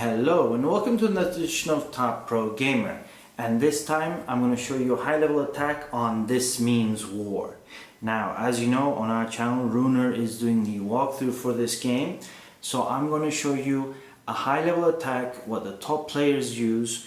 Hello and welcome to another edition of Top Pro Gamer, and this time I'm going to show you a high level attack on This Means War. Now, as you know, on our channel Runer is doing the walkthrough for this game, so I'm going to show you a high level attack, what the top players use,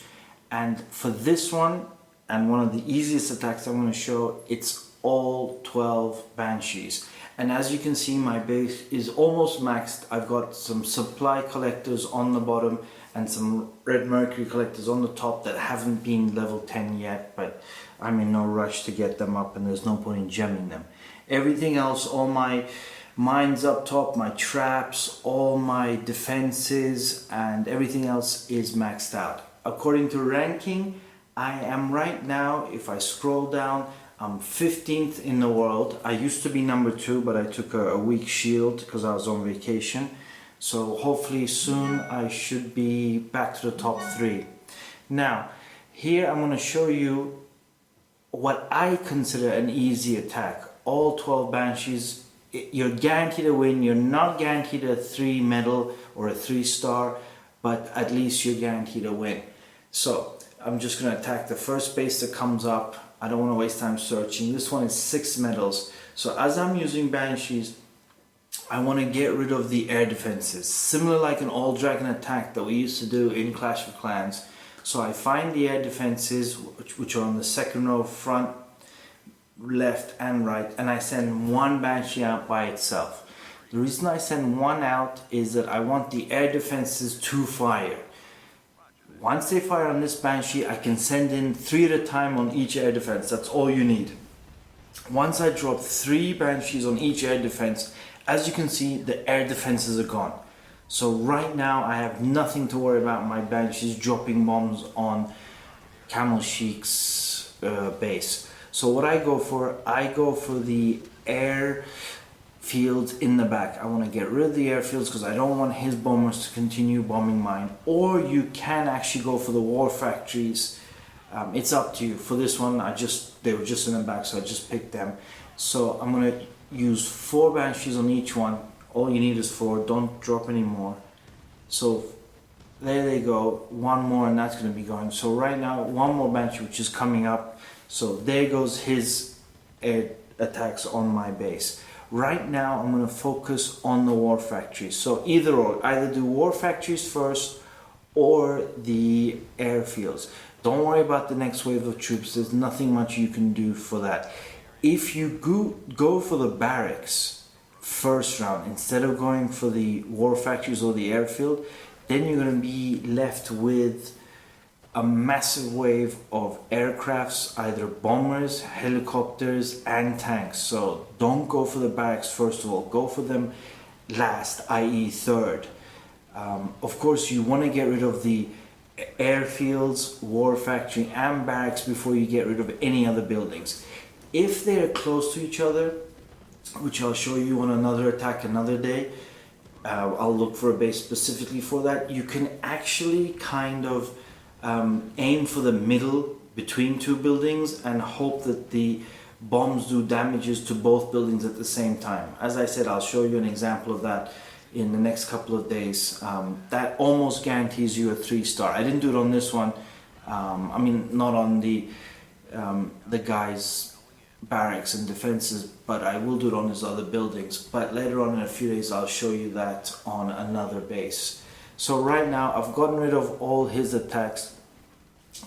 and for this one, and one of the easiest attacks I'm going to show, it's all 12 Banshees. And as you can see, my base is almost maxed. I've got some supply collectors on the bottom and some red mercury collectors on the top that haven't been level 10 yet, but I'm in no rush to get them up and there's no point in gemming them. Everything else, all my mines up top, my traps, all my defenses and everything else is maxed out. According to ranking, I am right now, if I scroll down, I'm 15th in the world. I used to be number 2, but I took a week shield because I was on vacation. So hopefully soon I should be back to the top 3. Now, here I'm going to show you what I consider an easy attack. All 12 Banshees, you're guaranteed a win. You're not guaranteed a 3 medal or a 3 star, but at least you're guaranteed a win. So I'm just going to attack the first base that comes up. I don't want to waste time searching. This one is 6 medals. So as I'm using Banshees, I want to get rid of the air defenses. Similar like an all dragon attack that we used to do in Clash of Clans. So I find the air defenses, which are on the second row, front, left and right, and I send one Banshee out by itself. The reason I send one out is that I want the air defenses to fire. Once they fire on this Banshee, I can send in 3 at a time on each air defense. That's all you need. Once I drop 3 Banshees on each air defense, as you can see, the air defenses are gone. So right now, I have nothing to worry about my Banshees dropping bombs on Camel Sheik's base. So what I go for the air fields in the back. I want to get rid of the airfields because I don't want his bombers to continue bombing mine. Or you can actually go for the war factories. It's up to you. For this one, they were just in the back, so I just picked them. So I'm going to use 4 Banshees on each one. All you need is 4. Don't drop any more. So there they go. One more, and that's going to be going. So right now, one more Banshee, which is coming up. So there goes his air attacks on my base. Right now, I'm going to focus on the war factories. So either do war factories first or the airfields. Don't worry about the next wave of troops. There's nothing much you can do for that. If you go for the barracks first round instead of going for the war factories or the airfield, then you're going to be left with a massive wave of aircrafts, either bombers, helicopters and tanks. So don't go for the barracks first of all, go for them last, i.e. third. Of course you want to get rid of the airfields, war factory and barracks before you get rid of any other buildings. If they're close to each other, which I'll show you on another attack another day, I'll look for a base specifically for that, you can actually kind of aim for the middle between 2 buildings and hope that the bombs do damages to both buildings at the same time. As I said, I'll show you an example of that in the next couple of days. That almost guarantees you a 3 star. I didn't do it on this one. I mean, not on the guy's barracks and defenses, but I will do it on his other buildings. But later on in a few days, I'll show you that on another base. So right now, I've gotten rid of all his attacks.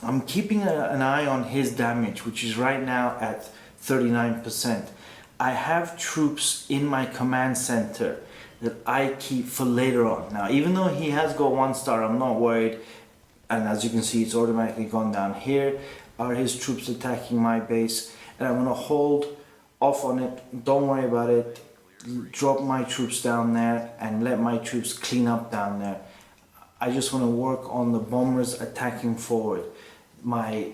I'm keeping an eye on his damage, which is right now at 39%. I have troops in my command center that I keep for later on. Now, even though he has got 1 star, I'm not worried. And as you can see, it's automatically gone down. Here are his troops attacking my base. And I'm going to hold off on it. Don't worry about it. Drop my troops down there and let my troops clean up down there. I just want to work on the bombers attacking forward. My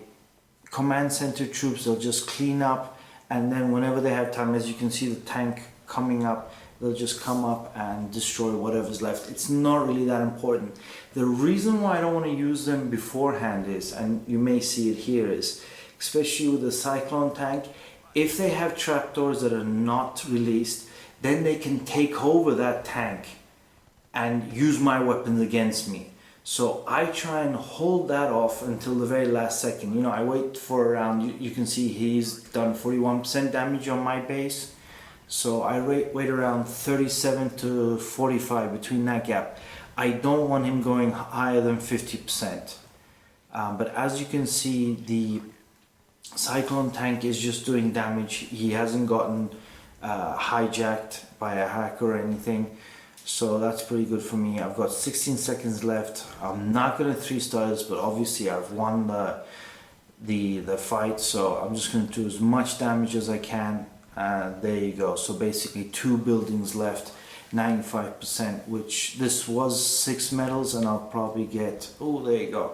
command center troops, they'll just clean up, and then whenever they have time, as you can see the tank coming up, they'll just come up and destroy whatever's left. It's not really that important. The reason why I don't want to use them beforehand is, and you may see it here, is especially with the Cyclone tank, if they have trapdoors that are not released, then they can take over that tank and use my weapons against me. So I try and hold that off until the very last second. You know, I wait for around, you can see he's done 41% damage on my base. So I wait around 37 to 45, between that gap. I don't want him going higher than 50%. But as you can see, the Cyclone tank is just doing damage. He hasn't gotten hijacked by a hacker or anything. So that's pretty good for me. I've got 16 seconds left. I'm not gonna 3-star this, but obviously I've won the fight, so I'm just gonna do as much damage as I can. There you go. So basically 2 buildings left, 95%, which this was 6 medals, and I'll probably get, oh, there you go,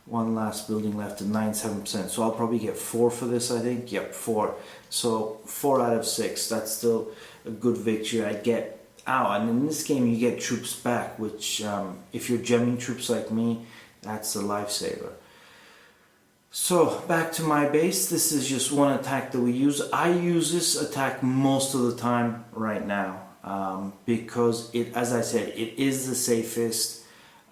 one last building left at 97%. So I'll probably get 4 for this, I think. Yep, 4. So 4 out of 6. That's still a good victory. I get out, and in this game you get troops back, which if you're gemming troops like me, that's a lifesaver. So back to my base. This is just one attack that we use. I use this attack most of the time right now because it, as I said, it is the safest.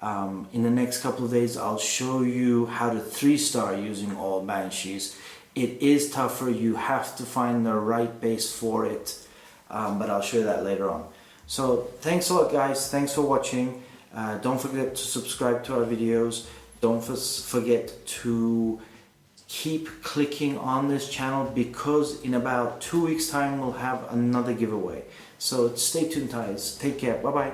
In the next couple of days I'll show you how to 3-star using all Banshees. It is tougher, you have to find the right base for it, but I'll show you that later on. So thanks a lot, guys. Thanks for watching. Don't forget to subscribe to our videos. Don't forget to keep clicking on this channel, because in about 2 weeks time we'll have another giveaway. So stay tuned, guys. Take care. Bye bye.